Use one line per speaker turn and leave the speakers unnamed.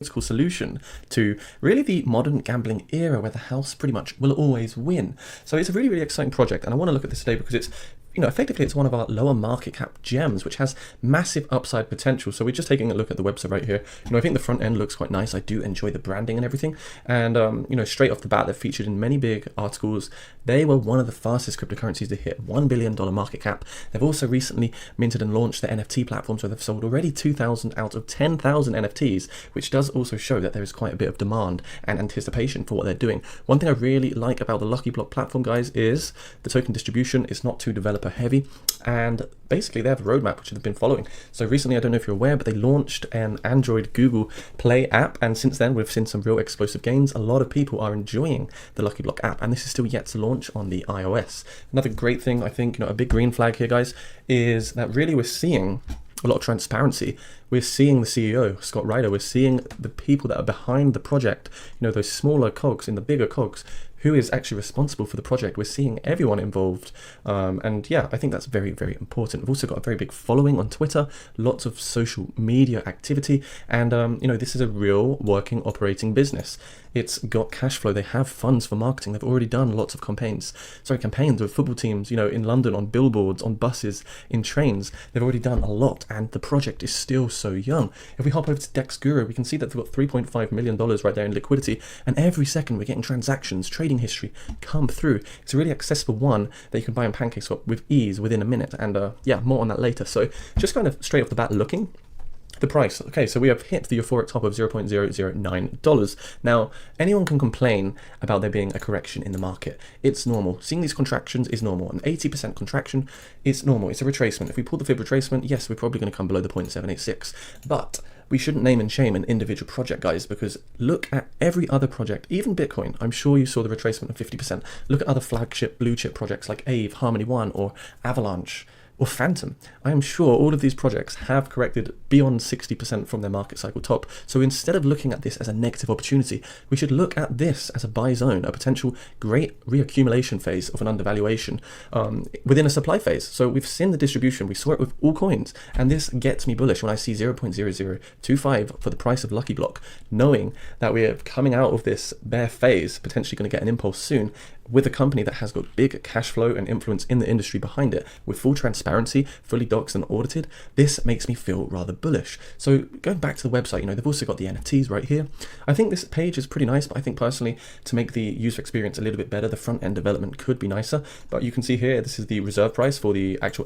cool solution to really the modern gambling era where the house pretty much will always win. So it's a really, really exciting project, and I want to look at this today because it's, effectively it's one of our lower market cap gems, which has massive upside potential. So we're just taking a look at the website right here. I think the front end looks quite nice. I do enjoy the branding and everything. And, straight off the bat, they're featured in many big articles. They were one of the fastest cryptocurrencies to hit $1 billion market cap. They've also recently minted and launched their NFT platform. So they've sold already 2,000 out of 10,000 NFTs, which does also show that there is quite a bit of demand and anticipation for what they're doing. One thing I really like about the LUCKYBLOCK platform, guys, is the token distribution is not too developer heavy, and basically they have a roadmap which they've been following. So recently, I don't know if you're aware, but they launched an Android Google Play app, and since then we've seen some real explosive gains. A lot of people are enjoying the LUCKYBLOCK app, and this is still yet to launch on the iOS. Another great thing, I think, a big green flag here, guys, is that really we're seeing a lot of transparency. We're seeing the CEO, Scott Ryder, we're seeing the people that are behind the project, those smaller cogs in the bigger cogs, who is actually responsible for the project. We're seeing everyone involved. And yeah, I think that's very, very important. We've also got a very big following on Twitter, lots of social media activity. And, this is a real working, operating business. It's got cash flow. They have funds for marketing. They've already done lots of campaigns with football teams, in London, on billboards, on buses, in trains. They've already done a lot, and the project is still so young. If we hop over to Dex Guru, we can see that they've got $3.5 million right there in liquidity, and every second we're getting transactions, trading history come through. It's a really accessible one that you can buy on PancakeSwap with ease within a minute, and yeah, more on that later. So just kind of straight off the bat looking. The price. Okay, so we have hit the euphoric top of $0.009. Now, anyone can complain about there being a correction in the market. It's normal. Seeing these contractions is normal. An 80% contraction is normal. It's a retracement. If we pull the fib retracement, yes, we're probably going to come below the 0.786. But we shouldn't name and shame an individual project, guys, because look at every other project, even Bitcoin. I'm sure you saw the retracement of 50%. Look at other flagship blue chip projects like Aave, Harmony One, or Avalanche, or Phantom. I am sure all of these projects have corrected beyond 60% from their market cycle top. So instead of looking at this as a negative opportunity, we should look at this as a buy zone, a potential great reaccumulation phase of an undervaluation within a supply phase. So we've seen the distribution. We saw it with all coins, and this gets me bullish when I see 0.0025 for the price of LUCKYBLOCK, knowing that we're coming out of this bear phase, potentially going to get an impulse soon, with a company that has got big cash flow and influence in the industry behind it, with full transparency, fully doxed and audited. This makes me feel rather bullish. So going back to the website, they've also got the NFTs right here. I think this page is pretty nice, but I think personally, to make the user experience a little bit better, the front end development could be nicer. But you can see here, this is the reserve price for the actual